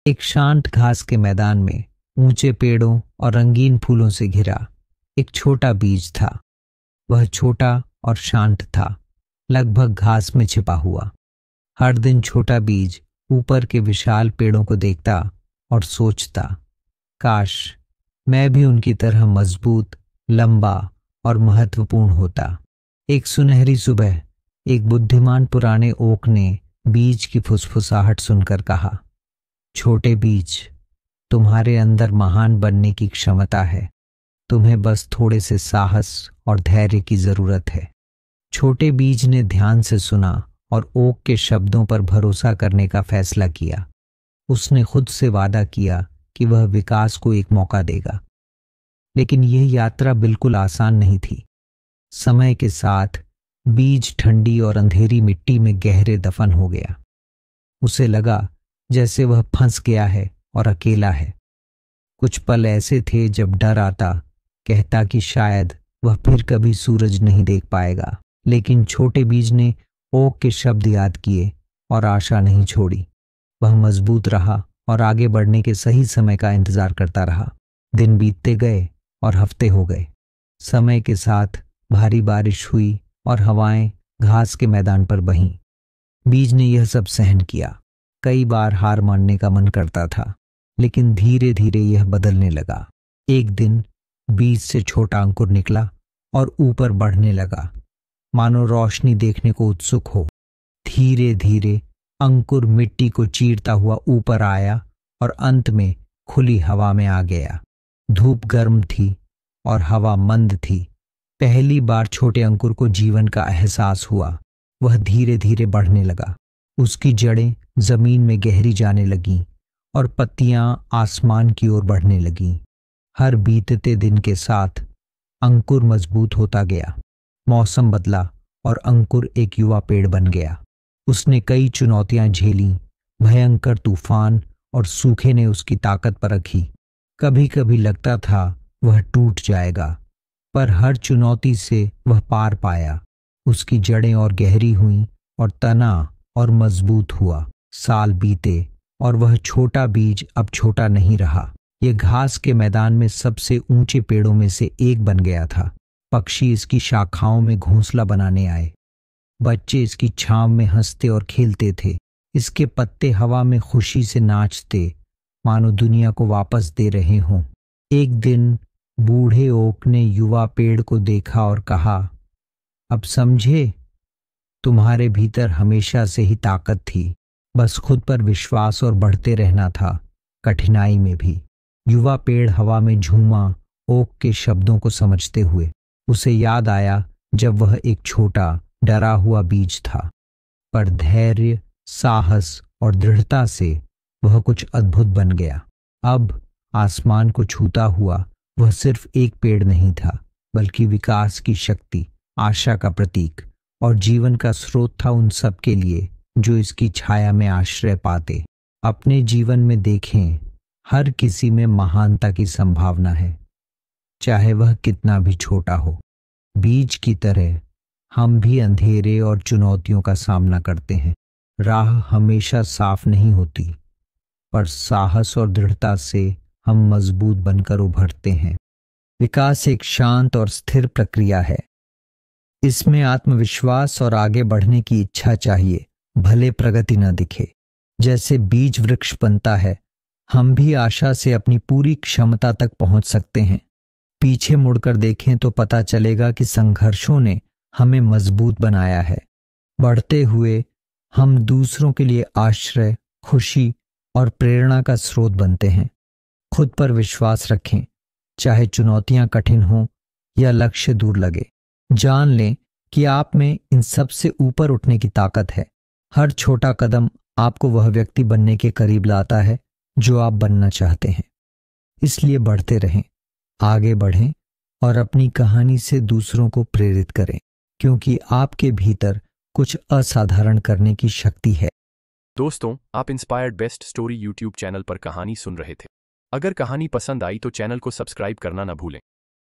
एक शांत घास के मैदान में ऊंचे पेड़ों और रंगीन फूलों से घिरा एक छोटा बीज था। वह छोटा और शांत था, लगभग घास में छिपा हुआ। हर दिन छोटा बीज ऊपर के विशाल पेड़ों को देखता और सोचता, काश मैं भी उनकी तरह मजबूत, लंबा और महत्वपूर्ण होता। एक सुनहरी सुबह एक बुद्धिमान पुराने ओक ने बीज की फुसफुसाहट सुनकर कहा, छोटे बीज, तुम्हारे अंदर महान बनने की क्षमता है। तुम्हें बस थोड़े से साहस और धैर्य की जरूरत है। छोटे बीज ने ध्यान से सुना और ओक के शब्दों पर भरोसा करने का फैसला किया। उसने खुद से वादा किया कि वह विकास को एक मौका देगा। लेकिन यह यात्रा बिल्कुल आसान नहीं थी। समय के साथ बीज ठंडी और अंधेरी मिट्टी में गहरे दफन हो गया। उसे लगा जैसे वह फंस गया है और अकेला है। कुछ पल ऐसे थे जब डर आता, कहता कि शायद वह फिर कभी सूरज नहीं देख पाएगा। लेकिन छोटे बीज ने ओक के शब्द याद किए और आशा नहीं छोड़ी। वह मजबूत रहा और आगे बढ़ने के सही समय का इंतजार करता रहा। दिन बीतते गए और हफ्ते हो गए। समय के साथ भारी बारिश हुई और हवाएं घास के मैदान पर बहीं। बीज ने यह सब सहन किया। कई बार हार मानने का मन करता था, लेकिन धीरे धीरे यह बदलने लगा। एक दिन बीज से छोटा अंकुर निकला और ऊपर बढ़ने लगा, मानो रोशनी देखने को उत्सुक हो। धीरे धीरे अंकुर मिट्टी को चीरता हुआ ऊपर आया और अंत में खुली हवा में आ गया। धूप गर्म थी और हवा मंद थी। पहली बार छोटे अंकुर को जीवन का एहसास हुआ। वह धीरे धीरे बढ़ने लगा। उसकी जड़ें जमीन में गहरी जाने लगीं और पत्तियां आसमान की ओर बढ़ने लगीं। हर बीतते दिन के साथ अंकुर मजबूत होता गया। मौसम बदला और अंकुर एक युवा पेड़ बन गया। उसने कई चुनौतियां झेलीं। भयंकर तूफान और सूखे ने उसकी ताकत परखी। कभी कभी लगता था वह टूट जाएगा, पर हर चुनौती से वह पार पाया। उसकी जड़ें और गहरी हुईं और तना और मजबूत हुआ। साल बीते और वह छोटा बीज अब छोटा नहीं रहा। यह घास के मैदान में सबसे ऊंचे पेड़ों में से एक बन गया था। पक्षी इसकी शाखाओं में घोंसला बनाने आए। बच्चे इसकी छांव में हंसते और खेलते थे। इसके पत्ते हवा में खुशी से नाचते, मानो दुनिया को वापस दे रहे हों। एक दिन बूढ़े ओक ने युवा पेड़ को देखा और कहा, अब समझे, तुम्हारे भीतर हमेशा से ही ताकत थी, बस खुद पर विश्वास और बढ़ते रहना था, कठिनाई में भी। युवा पेड़ हवा में झूमा, ओक के शब्दों को समझते हुए। उसे याद आया जब वह एक छोटा डरा हुआ बीज था, पर धैर्य, साहस और दृढ़ता से वह कुछ अद्भुत बन गया। अब आसमान को छूता हुआ वह सिर्फ एक पेड़ नहीं था, बल्कि विकास की शक्ति, आशा का प्रतीक और जीवन का स्रोत था उन सब के लिए जो इसकी छाया में आश्रय पाते। अपने जीवन में देखें, हर किसी में महानता की संभावना है, चाहे वह कितना भी छोटा हो। बीज की तरह हम भी अंधेरे और चुनौतियों का सामना करते हैं। राह हमेशा साफ नहीं होती, पर साहस और दृढ़ता से हम मजबूत बनकर उभरते हैं। विकास एक शांत और स्थिर प्रक्रिया है। इसमें आत्मविश्वास और आगे बढ़ने की इच्छा चाहिए, भले प्रगति न दिखे। जैसे बीज वृक्ष बनता है, हम भी आशा से अपनी पूरी क्षमता तक पहुंच सकते हैं। पीछे मुड़कर देखें तो पता चलेगा कि संघर्षों ने हमें मजबूत बनाया है। बढ़ते हुए हम दूसरों के लिए आश्रय, खुशी और प्रेरणा का स्रोत बनते हैं। खुद पर विश्वास रखें, चाहे चुनौतियां कठिन हों या लक्ष्य दूर लगे। जान लें कि आप में इन सब से ऊपर उठने की ताकत है। हर छोटा कदम आपको वह व्यक्ति बनने के करीब लाता है जो आप बनना चाहते हैं। इसलिए बढ़ते रहें, आगे बढ़ें और अपनी कहानी से दूसरों को प्रेरित करें, क्योंकि आपके भीतर कुछ असाधारण करने की शक्ति है। दोस्तों, आप inspired best story YouTube channel पर कहानी सुन रहे थे। अगर कहानी पसंद आई तो चैनल को सब्सक्राइब करना न भूलें।